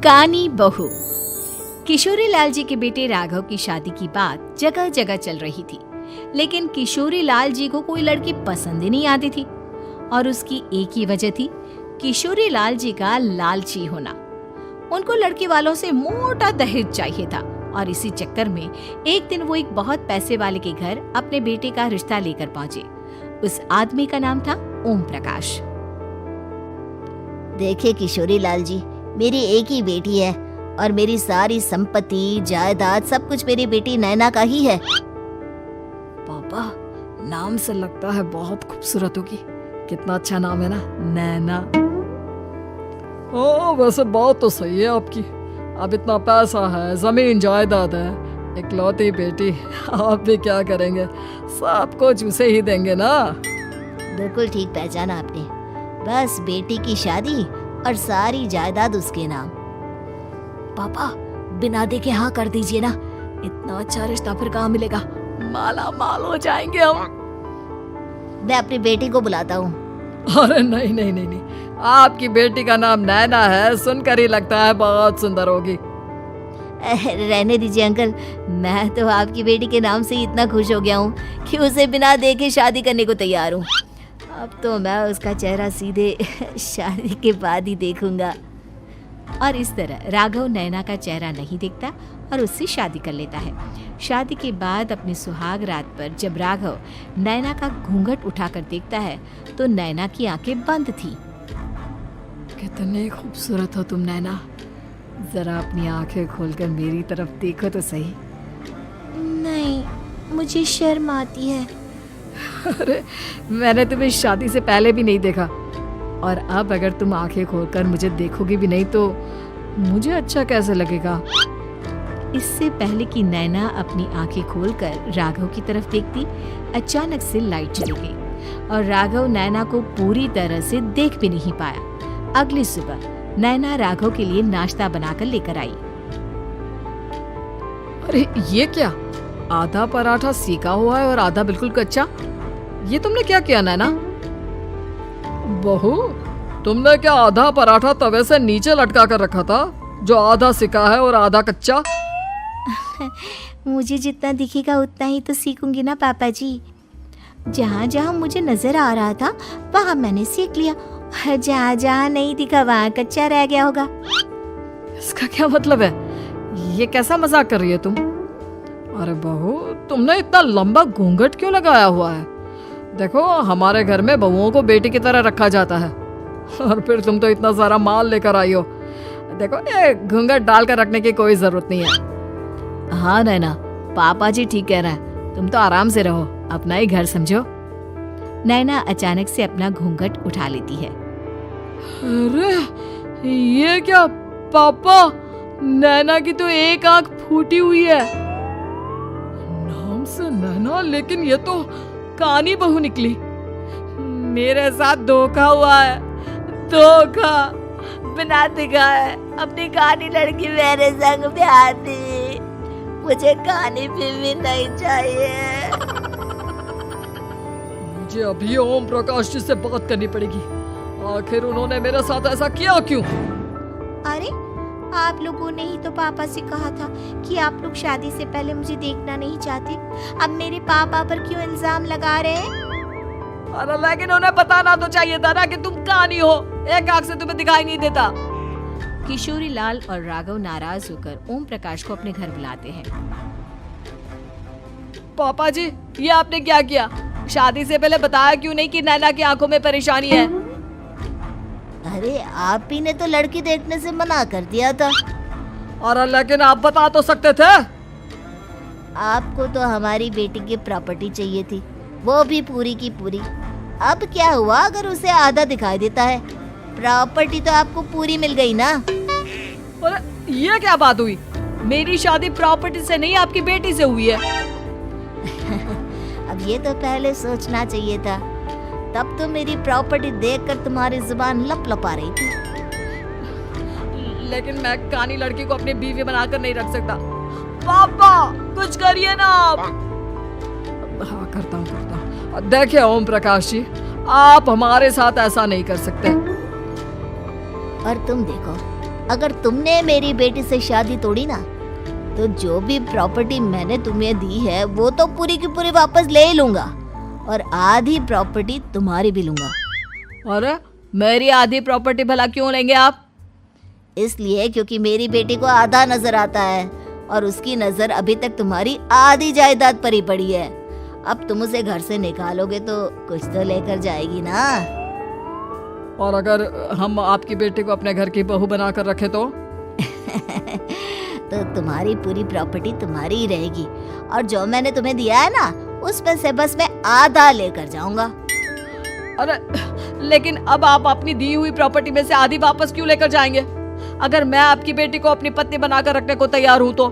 कानी बहू। किशोरी लाल जी के बेटे राघव की शादी की बात जगह जगह चल रही थी, लेकिन किशोरी लाल जी को कोई लड़की पसंद ही नहीं आती थी। और उसकी एक ही वजह थी, किशोरी लाल जी का लालची होना। उनको लड़की वालों से मोटा दहेज चाहिए था और इसी चक्कर में एक दिन वो एक बहुत पैसे वाले के घर अपने बेटे का रिश्ता लेकर पहुंचे। उस आदमी का नाम था ओम प्रकाश। देखिए किशोरी लाल जी, मेरी एक ही बेटी है और मेरी सारी संपत्ति जायदाद सब कुछ मेरी बेटी नैना का ही है। पापा, नाम से लगता है बहुत खूबसूरत होगी। कितना अच्छा नाम है ना, नैना। ओ, वैसे बात तो सही है आपकी। अब इतना पैसा है, जमीन जायदाद है, इकलौती बेटी, आप भी क्या करेंगे? सब कुछ उसे ही देंगे ना। बिल्कुल ठीक पहचाना आपने। बस बेटी की शादी और सारी जायदाद उसके नाम। पापा, बिना देखे हाँ कर दीजिए ना। इतना अच्छा रिश्ता फिर कहाँ मिलेगा? माला माल हो जाएंगे हम। मैं अपनी बेटी को बुलाता हूँ। अरे नहीं नहीं नहीं नहीं, आपकी बेटी का नाम नैना है, सुनकर ही लगता है बहुत सुंदर होगी। रहने दीजिए अंकल, मैं तो आपकी बेटी के नाम से ही इतना खुश हो गया हूँ कि उसे बिना देखे शादी करने को तैयार हूँ। अब तो मैं उसका चेहरा सीधे शादी के बाद ही देखूंगा। और इस तरह राघव नैना का चेहरा नहीं देखता और उससे शादी कर लेता है। शादी के बाद अपनी सुहाग रात पर जब राघव नैना का घूंघट उठाकर देखता है तो नैना की आंखें बंद थी। कितनी खूबसूरत हो तुम नैना, जरा अपनी आंखें खोलकर मेरी तरफ देखो तो सही। नहीं, मुझे शर्म आती है। अरे, मैंने तुम्हें शादी से पहले भी नहीं देखा और अब अगर तुम आंखें खोलकर मुझे देखोगी भी नहीं तो मुझे अच्छा कैसे लगेगा? इससे पहले कि नैना अपनी आंखें खोलकर राघव की तरफ देखती, अचानक से लाइट चली गई और राघव नैना को पूरी तरह से देख भी नहीं पाया। अगली सुबह नैना राघव के लिए नाश्ता बनाकर लेकर आई। अरे ये क्या, आधा पराठा सेका हुआ है और आधा बिल्कुल कच्चा। ये तुमने क्या किया नैना? बहू, तुमने क्या आधा पराठा तवे से नीचे लटका कर रखा था, जो आधा सेका है और आधा कच्चा? मुझे जितना दिखेगा उतना ही तो सीखूंगी ना पापा जी। जहाँ जहाँ मुझे नजर आ रहा था वहाँ मैंने सीख लिया, जहाँ जहाँ नहीं दिखा वहाँ कच्चा रह गया होगा। इसका क्या मतलब है? ये कैसा मजाक कर रही है तुम? अरे बहू, तुमने इतना लंबा घूंघट क्यों लगाया हुआ है? देखो, हमारे घर में बहुओं को बेटी की तरह रखा जाता है और फिर तुम तो इतना सारा माल लेकर आई हो। देखो, ये घूंघट डालकर रखने की कोई जरूरत नहीं है। हाँ नैना, पापा जी ठीक कह रहे हैं, तुम तो आराम से रहो, अपना ही घर समझो। नैना अचानक से अपना घूंघट उठा लेती है। अरे ये क्या पापा, नैना की तो एक आंख फूटी हुई है। नाम से नैना, लेकिन ये तो कानी बहू निकली। मेरे साथ धोखा हुआ है, धोखा। बिना दिखाए अपनी कानी लड़की मेरे संग ब्याह दी। मुझे कानी भी नहीं चाहिए। मुझे अभी ओम प्रकाश जी से बात करनी पड़ेगी। आखिर उन्होंने मेरे साथ ऐसा किया क्यों? अरे, आप लोगों ने ही तो पापा से कहा था कि आप लोग शादी से पहले मुझे देखना नहीं चाहते। अब मेरे पापा पर क्यों इल्जाम लगा रहे हैं? अरे लेकिन उन्हें बताना तो चाहिए था ना कि तुम कानी हो, एक आंख से तुम्हें दिखाई नहीं देता। किशोरी लाल और राघव नाराज होकर ओम प्रकाश को अपने घर बुलाते हैं। पापा जी, ये आपने क्या किया? शादी से पहले बताया क्यों नहीं कि नैना की आंखों में परेशानी है? अरे, आप ही ने तो लड़की देखने से मना कर दिया था। और लेकिन आप बता तो सकते थे। आपको तो हमारी बेटी की प्रॉपर्टी चाहिए थी, वो भी पूरी की पूरी। अब क्या हुआ अगर उसे आधा दिखाई देता है? प्रॉपर्टी तो आपको पूरी मिल गई ना। अरे ये क्या बात हुई? मेरी शादी प्रॉपर्टी से नहीं, आपकी बेटी से हुई है। अब ये तो पहले सोचना चाहिए था, तब तो मेरी प्रॉपर्टी देखकर तुम्हारी जुबान लप लप आ रही थी। लेकिन मैं कानी लड़की को अपनी बीवी बनाकर नहीं रख सकता। पापा, कुछ करिए ना आप। हाँ, करता हूँ। देखिए ओम प्रकाश जी, आप हमारे साथ ऐसा नहीं कर सकते। और तुम देखो, अगर तुमने मेरी बेटी से शादी तोड़ी ना, तो जो भी प्रॉपर्टी मैंने तुम्हें दी है वो तो पूरी की पूरी वापस ले ही लूंगा, और आधी प्रॉपर्टी तुम्हारी भी लूंगा। अरे मेरी आधी प्रॉपर्टी भला क्यों लेंगे आप? इसलिए क्योंकि मेरी बेटी को आधा नजर आता है और उसकी नजर अभी तक तुम्हारी आधी जायदाद पर ही पड़ी है। अब तुम उसे घर से निकालोगे तो कुछ तो लेकर जाएगी ना। और अगर हम आपकी बेटी को अपने घर की बहू बनाकर रखे तो? तो तुम्हारी पूरी प्रॉपर्टी तुम्हारी ही रहेगी, और जो मैंने तुम्हें दिया है ना उसमें से बस मैं आधा लेकर जाऊंगा। अरे लेकिन अब आप अपनी दी हुई प्रॉपर्टी में से आधी वापस क्यों लेकर जाएंगे? अगर मैं आपकी बेटी को अपनी पत्नी बनाकर रखने को तैयार हूँ तो?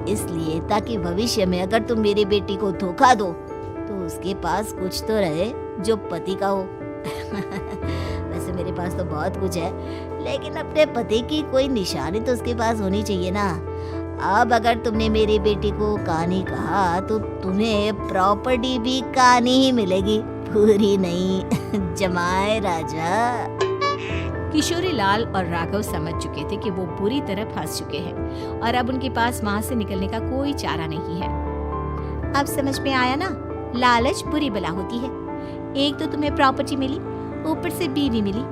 इसलिए ताकि भविष्य में अगर तुम मेरी बेटी को धोखा दो तो उसके पास कुछ तो रहे जो पति का हो। वैसे मेरे पास तो बहुत कुछ है, लेकिन अपने पति की कोई निशानी तो उसके पास होनी चाहिए ना। अब अगर तुमने मेरी बेटी को कहानी कहा तो तुम्हें प्रॉपर्टी भी कहानी ही मिलेगी, पूरी नहीं। जमाए राजा। किशोरी लाल और राघव समझ चुके थे कि वो बुरी तरह फंस चुके हैं और अब उनके पास वहां से निकलने का कोई चारा नहीं है। अब समझ में आया ना, लालच बुरी बला होती है। एक तो तुम्हें प्रॉपर्टी मिली, ऊपर से बीवी मिली,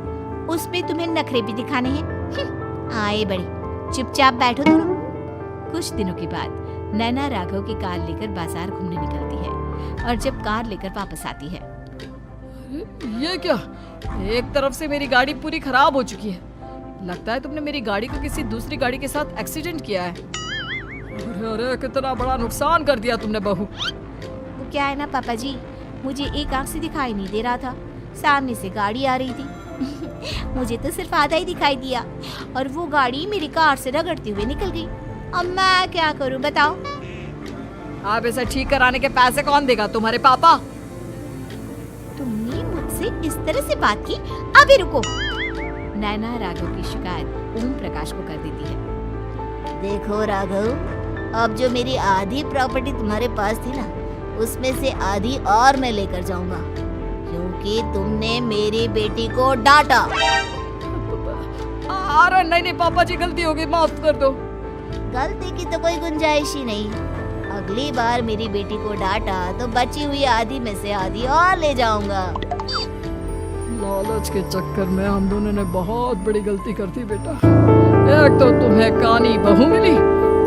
उसमें तुम्हें नखरे भी दिखाने हैं। आए बड़े, चुपचाप बैठो दोनों। कुछ दिनों के बाद नैना राघव की कार लेकर बाजार घूमने निकलती है और जब कार लेकर वापस आती है, ये क्या? एक तरफ से मेरी गाड़ी पूरी खराब हो चुकी है। लगता है तुमने मेरी गाड़ी को किसी दूसरी गाड़ी के साथ एक्सीडेंट किया है। अरे अरे कितना बड़ा नुकसान कर दिया तुमने बहू। वो क्या है ना पापा जी, मुझे एक आंख से दिखाई नहीं दे रहा था, सामने से गाड़ी आ रही थी। मुझे तो सिर्फ आधा ही दिखाई दिया और वो गाड़ी मेरी कार से रगड़ते हुए निकल गई। अब मैं क्या करूं बताओ? आप इसे ठीक कराने के पैसे कौन देगा? तुम्हारे पापा? तुमने मुझसे इस तरह से बात की? अभी रुको। नैना राघव की शिकायत ओम प्रकाश को कर देती है। देखो राघव, अब जो मेरी आधी प्रॉपर्टी तुम्हारे पास थी ना, उसमें से आधी और मैं लेकर जाऊंगा, क्योंकि तुमने मेरी बेटी को डांटा। अरे नहीं नहीं पापा जी, गलती हो गई, माफ कर दो। गलती की तो कोई गुंजाइश ही नहीं। अगली बार मेरी बेटी को डांटा तो बची हुई आधी में से आधी और ले जाऊंगा। लालच के चक्कर में हम दोनों ने बहुत बड़ी गलती कर दी बेटा। एक तो तुम्हें कानी बहू मिली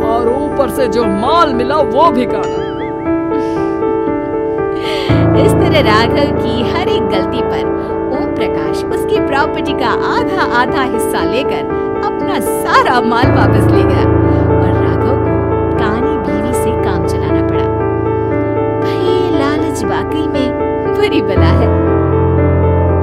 और ऊपर से जो माल मिला वो भी काना। इस तरह राघव की हर एक गलती पर ओम प्रकाश उसकी प्रॉपर्टी का आधा आधा हिस्सा लेकर अपना सारा माल वापस ले गया और राघव को कानी बीवी से काम चलाना पड़ा। भाई लालच वाकई में बुरी बला है।